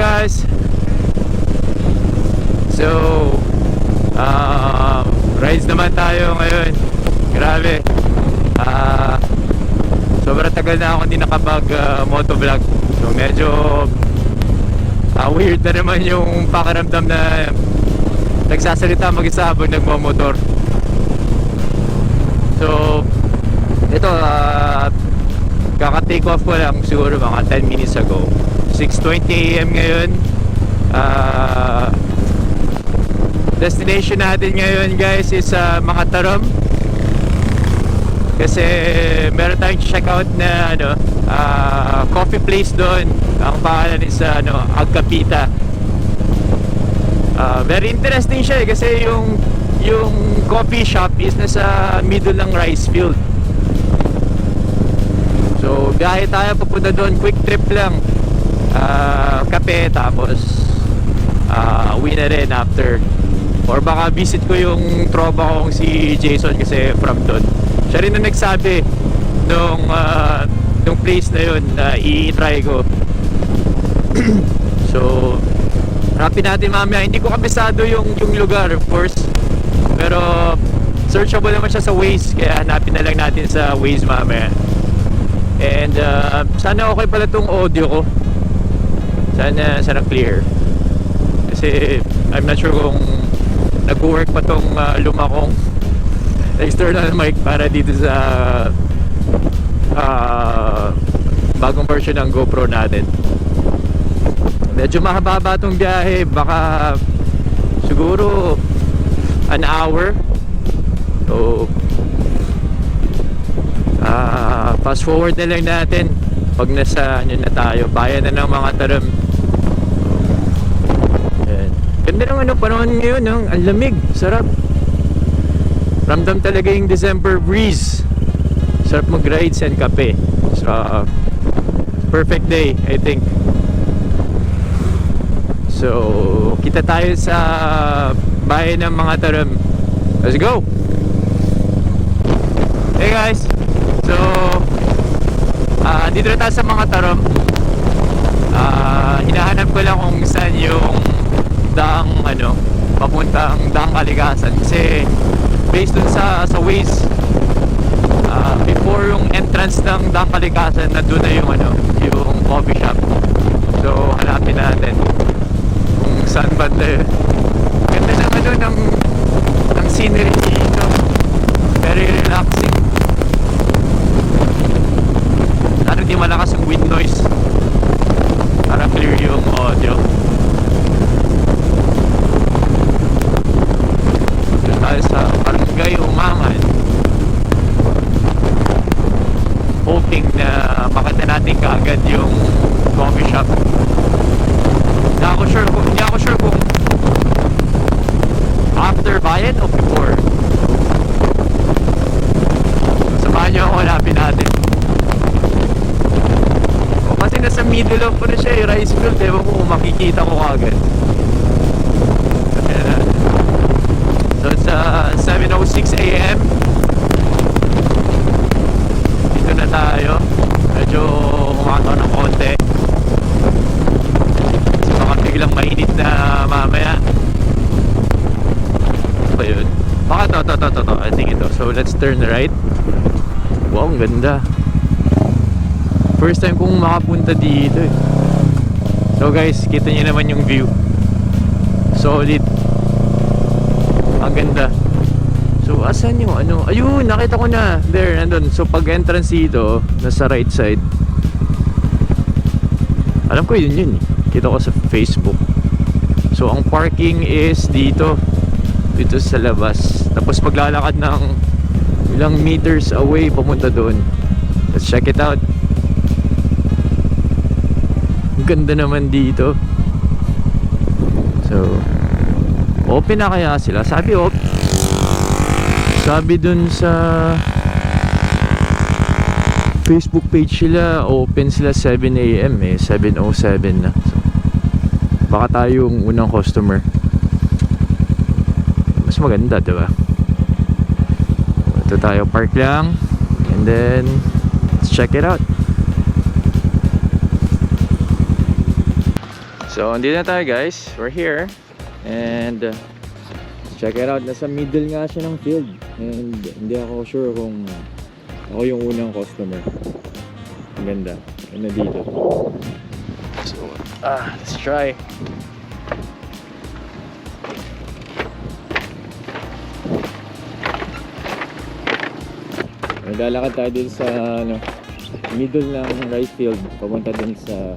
guys. So rides naman tayo ngayon. Grabe. Sobrang tagal na ako hindi nakapag motovlog. So medyo weird na naman yung pakiramdam na nagsasalita mag-isa habang nagmamotor. So ito, kaka-take off ko lang siguro mga 10 minutes ago. 6:20 AM ngayon. Destination natin ngayon guys is Mangatarem. Kasi meron tayong check out na coffee place doon. Ang pangalan is Agkapita. Very interesting siya kasi yung coffee shop is nasa middle ng rice field. So biyahe tayo papunta doon, quick trip lang. Kape tapos uwi na rin after. Or baka visit ko yung tropa kong si Jason kasi from doon. Siya rin na nagsabi nung place na yun na i-try ko. So hanapin natin mamaya. Hindi ko kabisado yung lugar of course, pero searchable naman siya sa Waze, kaya hanapin na lang natin sa Waze mamaya. And sana okay pala tong audio ko. Sana clear. Kasi I'm not sure kung nag-work pa tong luma kong external mic para dito sa bagong version ng GoPro natin. Medyo mahaba tong biyahe, baka siguro an hour. So fast forward na lang natin pag nasa na tayo, bayan na ng Mangatarem. Ganda ng panahon ngayon, ang lamig, sarap. Ramdam talaga yung December breeze. Sarap mag-rides and kape. So perfect day I think. So kita tayo sa bayan ng Mangatarem. Let's go. Hey guys, so dito na tayo sa Mangatarem. Hinahanap ko lang kung saan yung daang papuntang daang Kalikasan, kasi based dun sa Waze, before yung entrance ng daang Kalikasan, nandun na yung coffee shop. So hanapin natin kung saan banda yun. Ganda ng ng scenery dito, very relaxing. Sana di malakas yung wind noise para clear yung audio. Sa barangay Umangan, hoping na makita natin kaagad yung coffee shop. Hindi ako sure kung after bayan o before. Samahan nyo ako, hanapin natin. O kasi nasa middle of siya, rice field, ewan ko kung makikita ko kaagad. So it's 7:06 AM. Dito na tayo. Medyo kumakaw ng konti. So baka biglang mainit na mamaya. Ano ba yun? Baka to. I think ito. So let's turn right. Wow, ang ganda. First time kong makapunta dito eh. So guys, kita nyo naman yung view. Solid. Ang ganda. So asan yung ayun, nakita ko na. There, nandun. So pag entrance dito, nasa right side. Alam ko yun eh. Kita ko sa Facebook. So ang parking is dito sa labas. Tapos paglalakad ng ilang meters away papunta doon. Let's check it out. Ang ganda naman dito. So open na kaya sila? Sabi dun sa Facebook page sila, open sila 7 AM 7:07 na. So, baka tayo yung unang customer. Mas maganda, diba? Ito tayo, park lang. And then let's check it out. So, andito na tayo guys. We're here. And check it out. Nasa middle nga siya ng field. And hindi ako sure kung ako yung unang customer. Ang ganda. Ano dito. So, let's try. Naglalakad tayo dito sa middle ng rice field. Papunta dun sa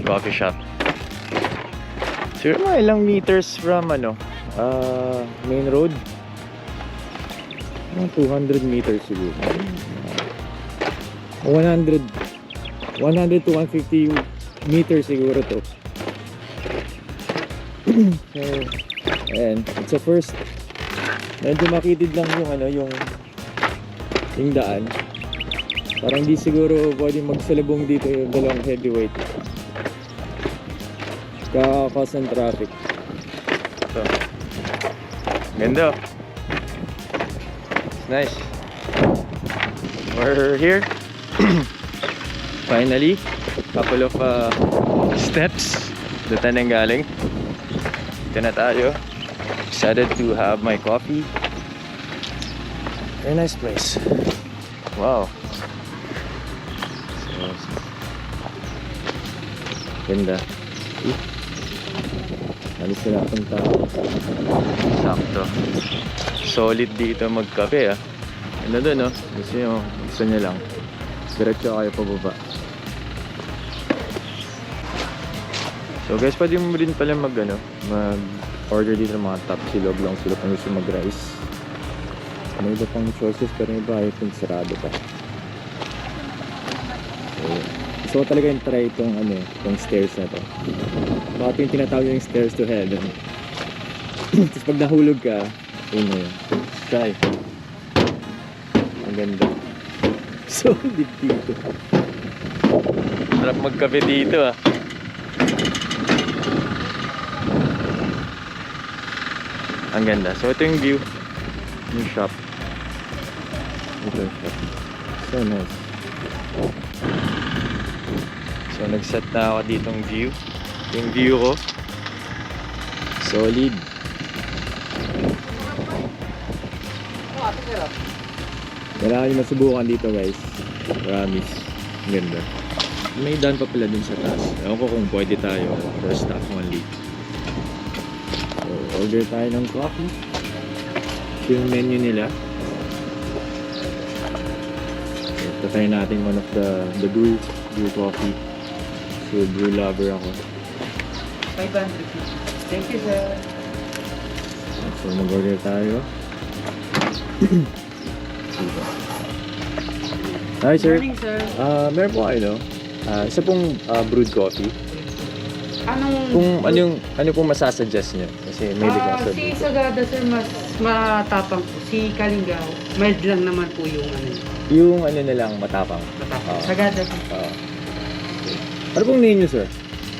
coffee shop. Siguro mga ilang meters from main road. Mga 200 meters siguro. 100 to 150 meters siguro to. So, ayan, it's a first. Medyo makitid lang yung daan. Parang di siguro pwede magsalubong dito yung dalawang heavyweight. Kaka-cause ng traffic. So, ganda. It's nice. We're here. Finally, couple of steps. Doon tayo nang galing. Dito na tayo. Excited to have my coffee. Very nice place. Wow. So, ganda. Alis na akong tao. Sakto. Solid dito magkape ah. Ano doon no? Gusto nyo lang. Diretso kayo pababa. So guys, pwede mo rin pala mag-order dito ng mga top silog lang sila kung gusto mag-rice. May iba pang choices pero may iba I think sarado pa. So, gusto ko talaga yung try itong stairs na to. Baka yung tinatawag yung stairs to heaven. Tapos pag nahulog ka, yun na yun. Try. Ang ganda. Solid dito. Sarap magkape dito ah. Ang ganda. So ito yung view ng shop. Ito yung shop. So nice. So nag-set na ako ditong view. Yung view ko solid. Kailangan nyo masubukan dito guys. Promise. Ang ganda. May daan pa pala dun sa taas. Ewan ko kung pwede tayo for staff only. So order tayo ng coffee. Ito yung menu nila. So try natin one of the brew coffee. So brew lover ako. 500. Thank you, sir. So mag-order tayo. Hi sir. Morning, sir. Meron po kayo isa pong brewed coffee. Anong... Ano pong masasuggest nyo? Kasi may ligasa si Sagada, sir, mas matapang po. Si Kalingaw, mild lang naman po yung Yung na lang matapang. matapang. Sagada, sir. Ano pong name nyo sir?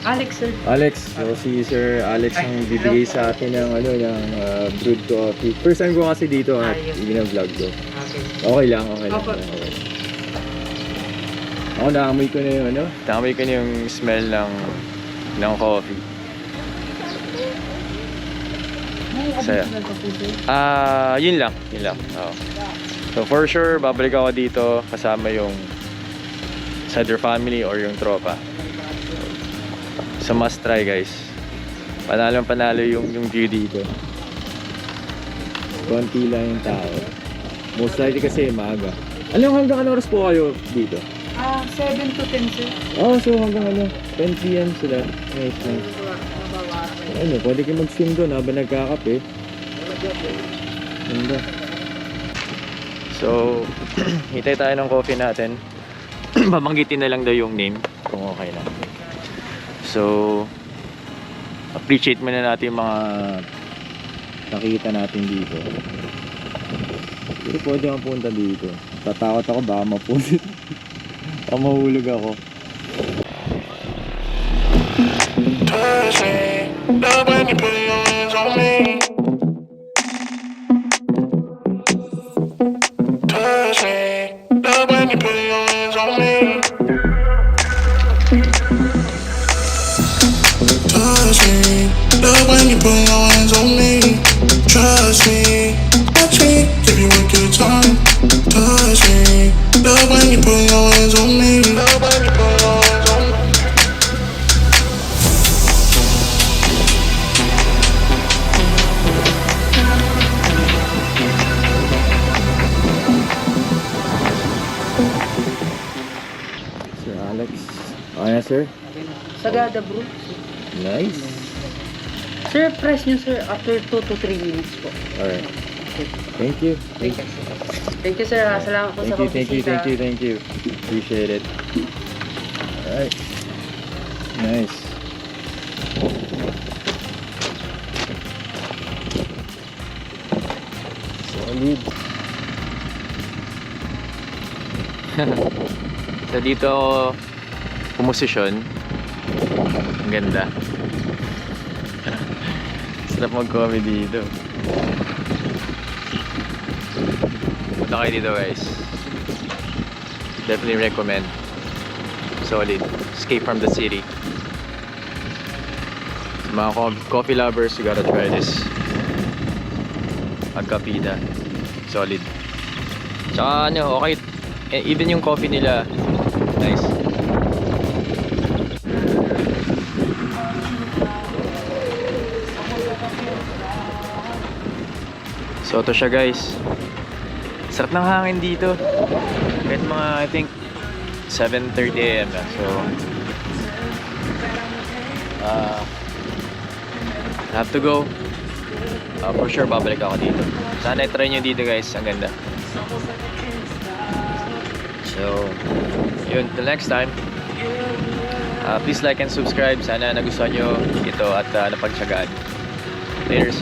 Alex, sir. Alex. So si Sir Alex ang bibigay sa atin ng brewed coffee. First time ko kasi dito Yes. i-vlog ko. Okay. Okay lang. Okay. Ako naamoy ko na yung naamoy ko na yung smell ng coffee. Saya. Yun lang. Oh. So for sure, babalik ako dito kasama yung sa their family or yung tropa. So must try guys. Panalo yung view dito. Konti lang yung tao. Most likely kasi maaga. Hanggang ano oras po kayo dito? 7 to 10, sir. So hanggang 10 PM sila. Nice. Pwede kayo mag-swim doon habang nagkakape. Ganda. So, hitay tayo ng coffee natin. Babanggitin na lang daw yung name kung okay lang. So, appreciate muna natin yung mga nakikita natin dito. Pero pwede kang punta dito. Tatakot ako baka mapunit. Baka mahulog ako. Love when you put your hands on me. Touch me. Love when you put your hands on me. when you put your hands on me. Trust me, watch me, give you a good time. Touch me, love when you put your hands on me. Love when you put your hands on me. Sir Alex. Okay, sir. Sagada bro. Nice. Sir, press nyo sir after 2 to 3 minutes po. Alright. Okay. Thank you. Thank you sir. Salamat po sa pagbisita. Thank you. Appreciate it. Alright. Nice. Solid. So dito ako pumosisyon. Ang ganda. Sarap mag-coffee dito. Punta kayo dito guys. Definitely recommend. Solid. Escape from the city. Sa mga coffee lovers, you gotta try this. Agkapita. Solid. Tsaka ano, okay. Even yung coffee nila, nice. So ito siya guys. Sarap ng hangin dito. Kahit mga I think 7:30 AM na. So I have to go. For sure babalik ako dito. Sana i-try nyo dito guys. Ang ganda. So yun, till next time. Please like and subscribe. Sana nagustuhan nyo ito at napagtsagaan. Laters.